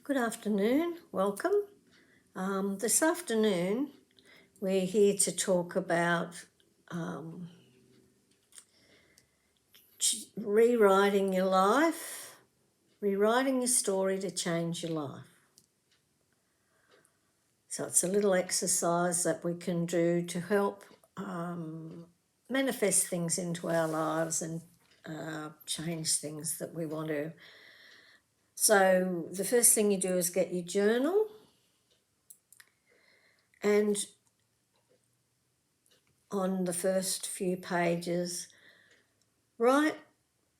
Good afternoon, welcome. This afternoon we're here to talk about rewriting your life, rewriting your story to change your life. So it's a little exercise that we can do to help manifest things into our lives and change things that we want to. So the first thing you do is get your journal, and on the first few pages, write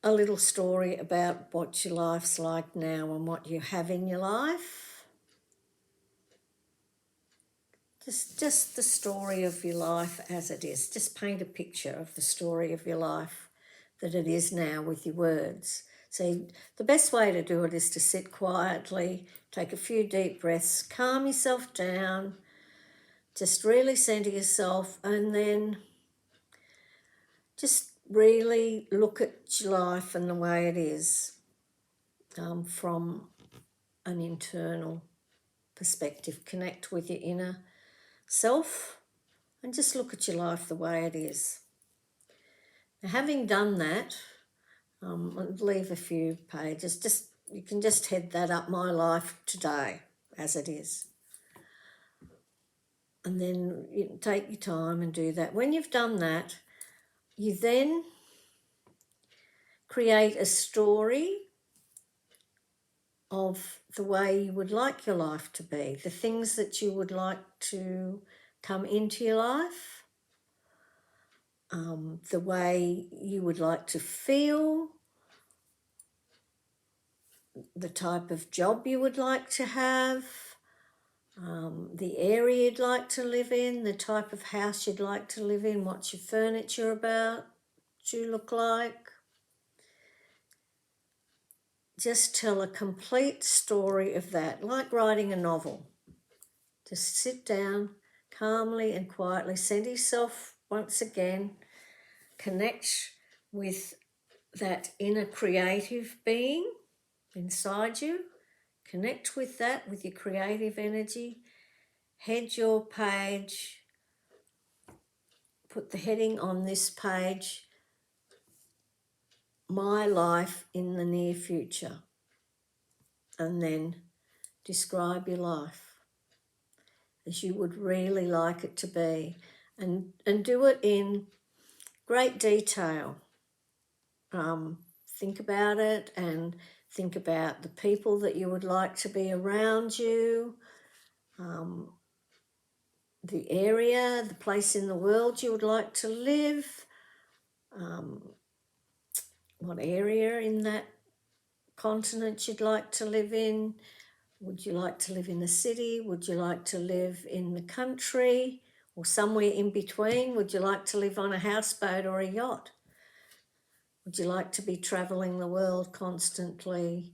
a little story about what your life's like now and what you have in your life. Just the story of your life as it is. Just paint a picture of the story of your life that it is now with your words. So the best way to do it is to sit quietly, take a few deep breaths, calm yourself down, just really center yourself, and then just really look at your life and the way it is from an internal perspective. Connect with your inner self and just look at your life the way it is. Now, having done that, I'll leave a few pages. You can just head that up, my life today as it is. And then you take your time and do that. When you've done that, you then create a story of the way you would like your life to be, the things that you would like to come into your life, the way you would like to feel, the type of job you would like to have, the area you'd like to live in, the type of house you'd like to live in, what's your furniture about, do you look like. Just tell a complete story of that, like writing a novel. Just sit down calmly and quietly, center yourself once again, connect with that inner creative being inside you, connect with that, with your creative energy, head your page, put the heading on this page, my life in the near future, and then describe your life as you would really like it to be, and do it in great detail. Think about it and think about the people that you would like to be around you, the area, the place in the world you would like to live, what area in that continent you'd like to live in. Would you like to live in the city? Would you like to live in the country or somewhere in between? Would you like to live on a houseboat or a yacht? Would you like to be traveling the world constantly?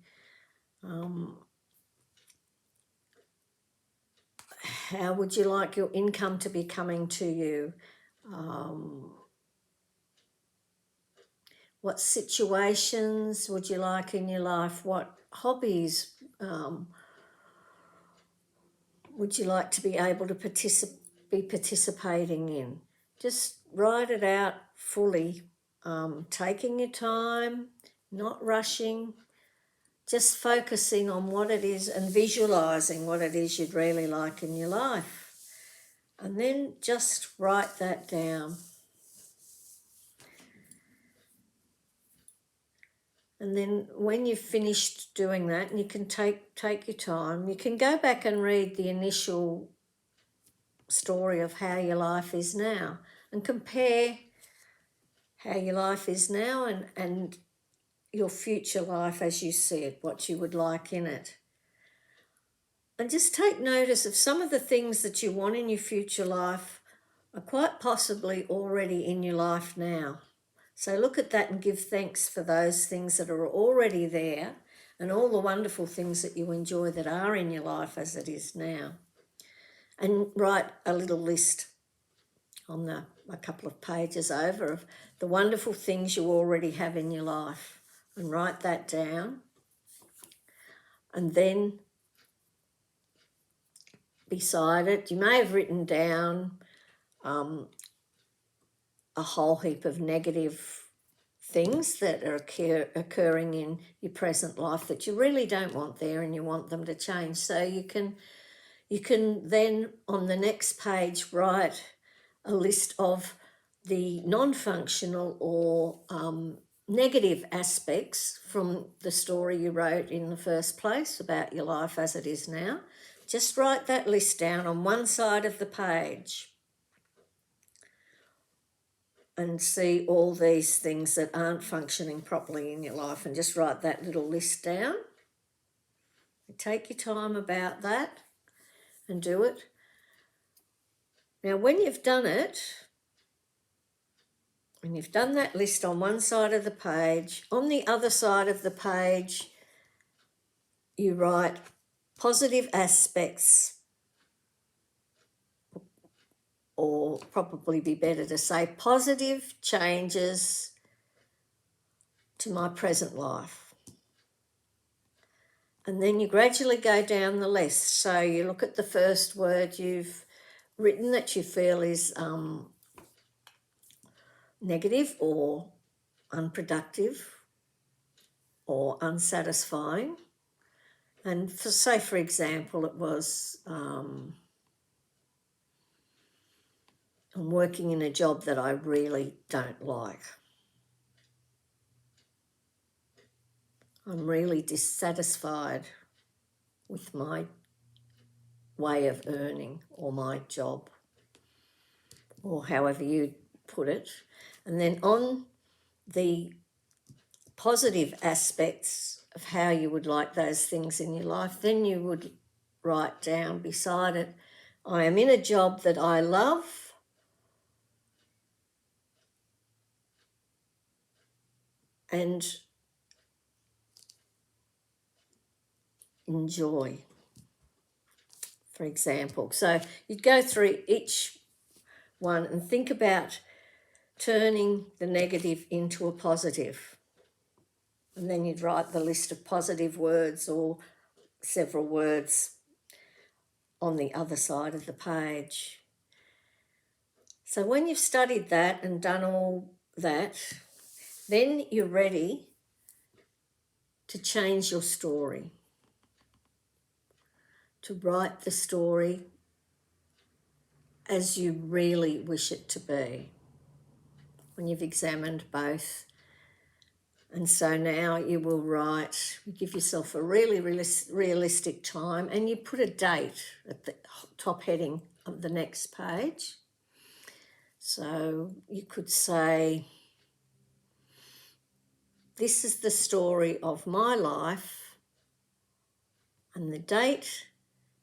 How would you like your income to be coming to you? What situations would you like in your life? What hobbies would you like to be able to be participating in? Just write it out fully, taking your time, not rushing, just focusing on what it is and visualizing what it is you'd really like in your life. And then just write that down. And then when you've finished doing that, and you can take your time, you can go back and read the initial story of how your life is now and compare how your life is now and your future life as you see it, what you would like in it. And just take notice of some of the things that you want in your future life are quite possibly already in your life now. So look at that and give thanks for those things that are already there and all the wonderful things that you enjoy that are in your life as it is now. And write a little list on a couple of pages over of the wonderful things you already have in your life, and write that down. And then beside it. You may have written down a whole heap of negative things that are occurring in your present life that you really don't want there and you want them to change. So you can then on the next page write a list of the non-functional or negative aspects from the story you wrote in the first place about your life as it is now. Just write that list down on one side of the page and see all these things that aren't functioning properly in your life, and just write that little list down. Take your time about that and do it. Now, when you've done it, and you've done that list on one side of the page, on the other side of the page, you write positive aspects, or probably be better to say positive changes to my present life. And then you gradually go down the list. So you look at the first word you've written that you feel is negative or unproductive or unsatisfying. And for example, it was I'm working in a job that I really don't like. I'm really dissatisfied with my way of earning or my job, or however you put it. And then on the positive aspects of how you would like those things in your life, then you would write down beside it, I am in a job that I love and enjoy, for example. So you'd go through each one and think about turning the negative into a positive. And then you'd write the list of positive words or several words on the other side of the page. So when you've studied that and done all that, then you're ready to change your story, to write the story as you really wish it to be when you've examined both. And so now you will write, you give yourself a really realistic time, and you put a date at the top heading of the next page. So you could say, this is the story of my life, and the date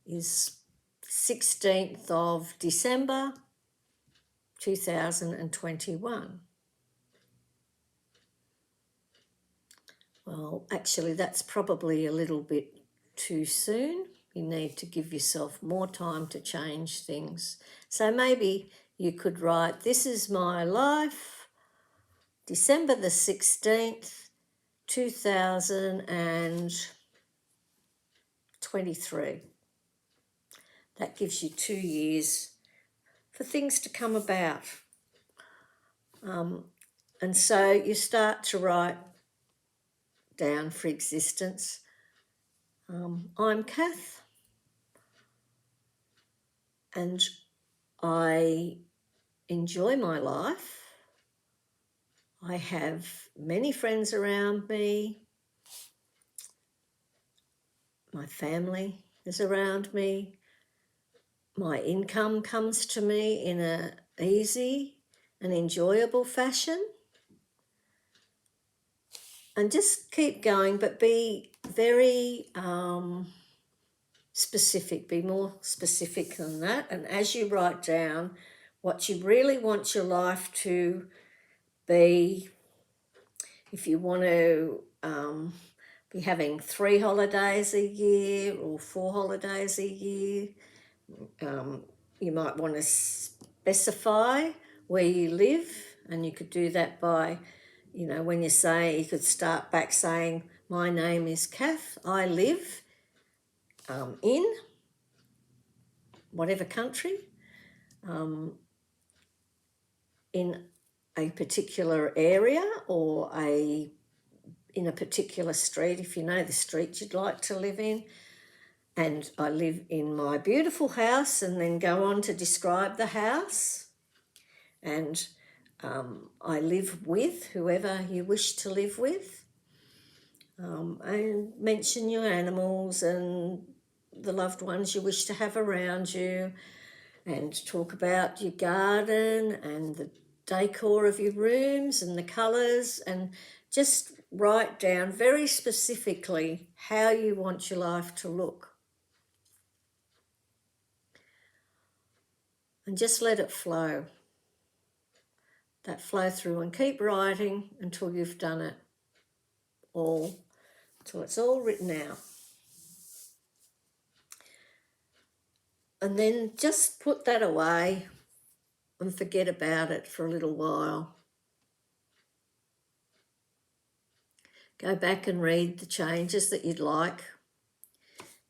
is 16th of December 2021. Well, actually, that's probably a little bit too soon. You need to give yourself more time to change things. So maybe you could write, this is my life, December the 16th, 2023. That gives you 2 years for things to come about. And so you start to write down for existence. I'm Kath, and I enjoy my life. I have many friends around me. My family is around me. My income comes to me in an easy and enjoyable fashion. And just keep going, but be very specific, be more specific than that. And as you write down what you really want your life to be, if you want to be having 3 holidays a year or 4 holidays a year, you might want to specify where you live, and you could do that by, when you say, you could start back saying, my name is Kath, I live in, whatever country, in a particular area or in a particular street, if you know the street you'd like to live in. And I live in my beautiful house, and then go on to describe the house. And I live with whoever you wish to live with. And mention your animals and the loved ones you wish to have around you, and talk about your garden and the decor of your rooms and the colours, and just write down very specifically how you want your life to look. And just let it flow. That flow through, and keep writing until you've done it all, till it's all written out. And then just put that away and forget about it for a little while. Go back and read the changes that you'd like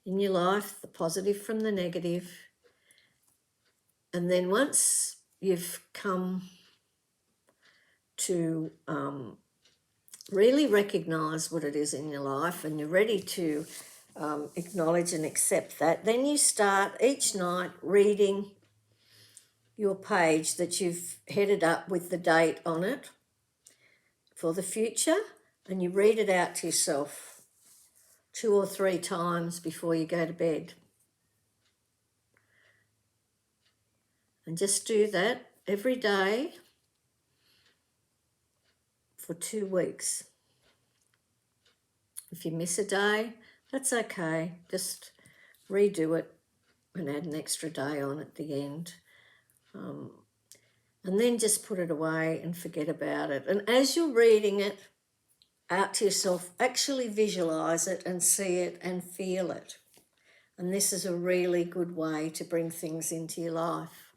in your life, the positive from the negative. And then once you've come to really recognise what it is in your life, and you're ready to acknowledge and accept that, then you start each night reading your page that you've headed up with the date on it for the future, and you read it out to yourself 2 or 3 times before you go to bed. And just do that every day for 2 weeks. If you miss a day, that's okay. Just redo it and add an extra day on at the end. And then just put it away and forget about it. And as you're reading it out to yourself, actually visualise it and see it and feel it. And this is a really good way to bring things into your life.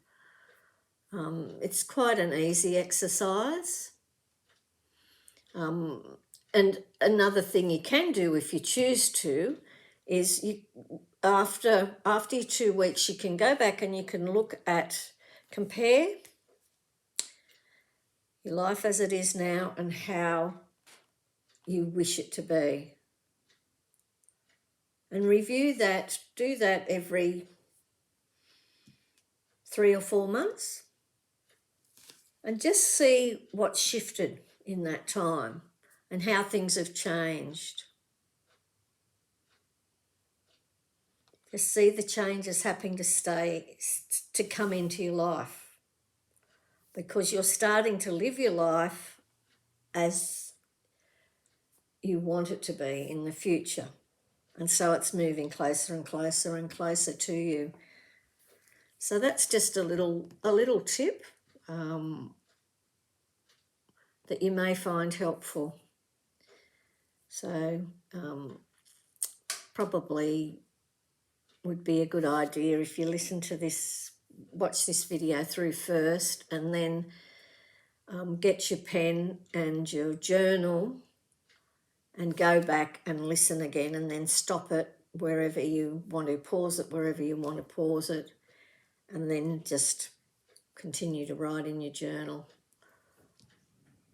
It's quite an easy exercise. And another thing you can do if you choose to is after your 2 weeks, you can go back and you can compare your life as it is now and how you wish it to be. And review that, do that every 3 or 4 months. And just see what's shifted in that time and how things have changed. Just see the changes happening to come into your life, because you're starting to live your life as you want it to be in the future. And so it's moving closer and closer and closer to you. So that's just a little tip that you may find helpful. So probably would be a good idea if you listen to this, watch this video through first, and then get your pen and your journal and go back and listen again, and then stop it wherever you want to, pause it wherever you want to pause it, and then just continue to write in your journal.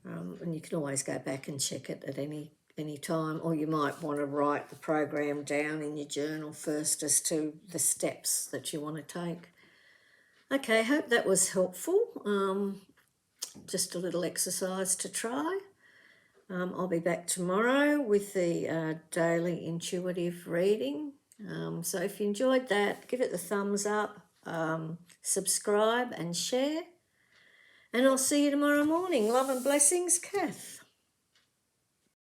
And you can always go back and check it at any time, or you might want to write the program down in your journal first as to the steps that you want to take. Okay, hope that was helpful. Just a little exercise to try. I'll be back tomorrow with the daily intuitive reading. So if you enjoyed that, give it the thumbs up, subscribe and share. And I'll see you tomorrow morning. Love and blessings, Kath.